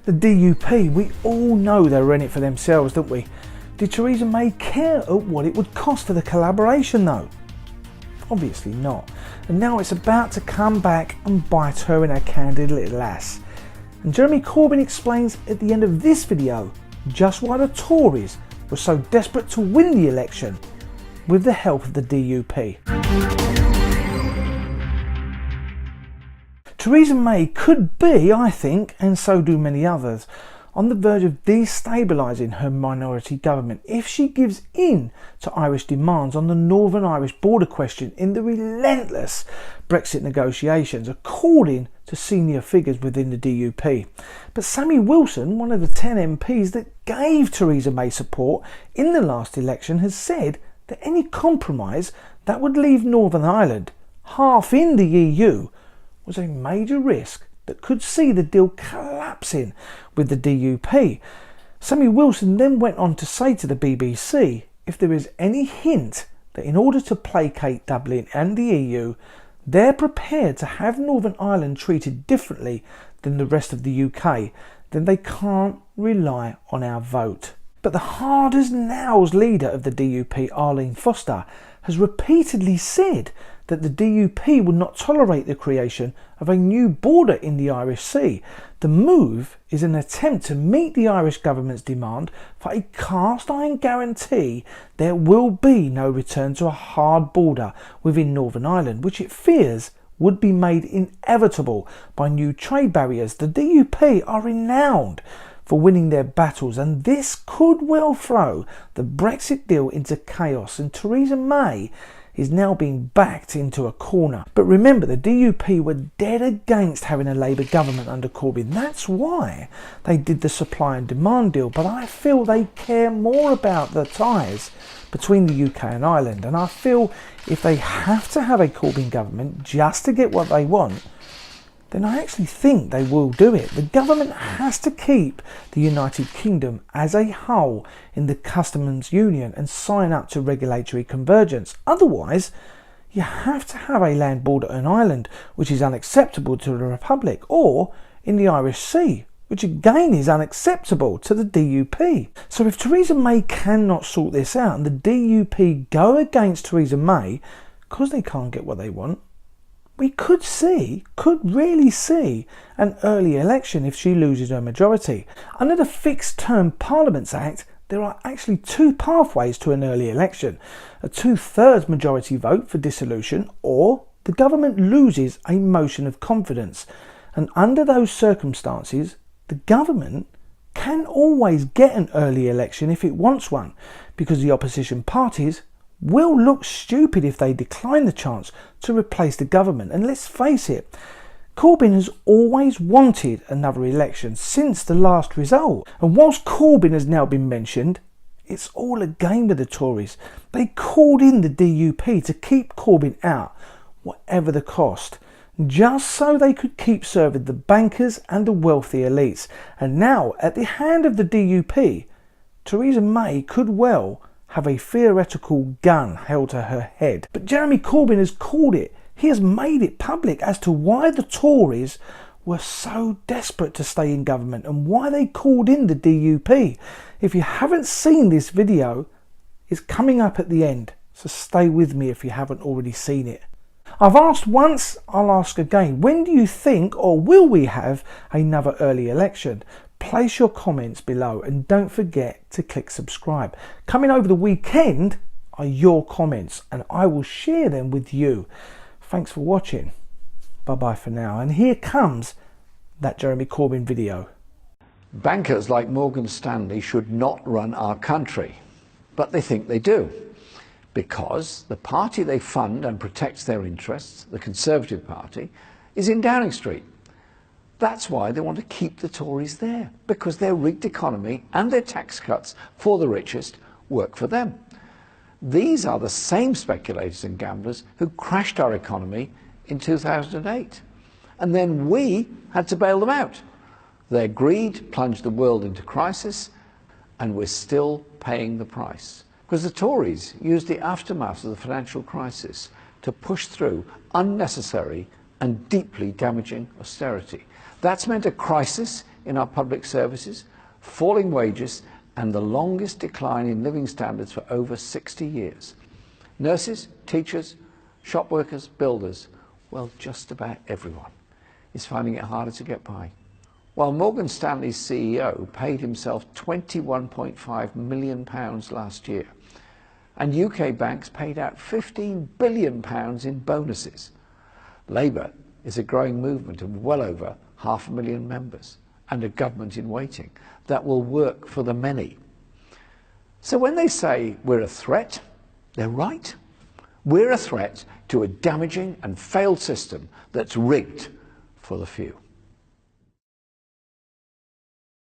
The DUP, we all know they were in it for themselves, don't we? Did Theresa May care what it would cost for the collaboration though? Obviously not. And now it's about to come back and bite her in her candid little ass. And Jeremy Corbyn explains at the end of this video just why the Tories were so desperate to win the election with the help of the DUP. Theresa May could be, I think, and so do many others, on the verge of destabilising her minority government if she gives in to Irish demands on the Northern Irish border question in the relentless Brexit negotiations, according to senior figures within the DUP. But Sammy Wilson, one of the 10 MPs that gave Theresa May support in the last election, has said that any compromise that would leave Northern Ireland half in the EU was a major risk that could see the deal collapsing with the DUP. Sammy Wilson then went on to say to the BBC if there is any hint that in order to placate Dublin and the EU, they're prepared to have Northern Ireland treated differently than the rest of the UK, then they can't rely on our vote. But the hard as nails leader of the DUP, Arlene Foster, has repeatedly said that the DUP would not tolerate the creation of a new border in the Irish Sea. The move is an attempt to meet the Irish government's demand for a cast-iron guarantee there will be no return to a hard border within Northern Ireland, which it fears would be made inevitable by new trade barriers. The DUP are renowned for winning their battles, and this could well throw the Brexit deal into chaos, and Theresa May is now being backed into a corner. But remember, the DUP were dead against having a Labour government under Corbyn. That's why they did the supply and demand deal, but I feel they care more about the ties between the UK and Ireland, and I feel if they have to have a Corbyn government just to get what they want, then I actually think they will do it. The government has to keep the United Kingdom as a whole in the customs union and sign up to regulatory convergence. Otherwise, you have to have a land border in Ireland, which is unacceptable to the Republic, or in the Irish Sea, which again is unacceptable to the DUP. So if Theresa May cannot sort this out and the DUP go against Theresa May because they can't get what they want, we could really see an early election if she loses her majority. Under the Fixed Term Parliaments Act, there are actually two pathways to an early election: a 2/3 majority vote for dissolution, or the government loses a motion of confidence. And under those circumstances, the government can always get an early election if it wants one, because the opposition parties will look stupid if they decline the chance to replace the government. And let's face it, Corbyn has always wanted another election since the last result. And whilst Corbyn has now been mentioned, it's all a game with the Tories. They called in the DUP to keep Corbyn out, whatever the cost, just so they could keep serving the bankers and the wealthy elites. And now, at the hand of the DUP, Theresa May could well have a theoretical gun held to her head. But Jeremy Corbyn has called it. He has made it public as to why the Tories were so desperate to stay in government and why they called in the DUP. If you haven't seen this video, it's coming up at the end, so stay with me if you haven't already seen it. I've asked once, I'll ask again. When do you think, or will we have, another early election? Place your comments below and don't forget to click subscribe. Coming over the weekend are your comments and I will share them with you. Thanks for watching. Bye bye for now. And here comes that Jeremy Corbyn video. Bankers like Morgan Stanley should not run our country, but they think they do, because the party they fund and protects their interests, the Conservative Party, is in Downing Street. That's why they want to keep the Tories there, because their rigged economy and their tax cuts for the richest work for them. These are the same speculators and gamblers who crashed our economy in 2008. And then we had to bail them out. Their greed plunged the world into crisis, and we're still paying the price. Because the Tories used the aftermath of the financial crisis to push through unnecessary and deeply damaging austerity. That's meant a crisis in our public services, falling wages, and the longest decline in living standards for over 60 years. Nurses, teachers, shop workers, builders, well, just about everyone is finding it harder to get by. While Morgan Stanley's CEO paid himself £21.5 million last year, and UK banks paid out £15 billion in bonuses, Labour is a growing movement of well over 500,000 members and a government in waiting that will work for the many. So when they say we're a threat, they're right. We're a threat to a damaging and failed system that's rigged for the few.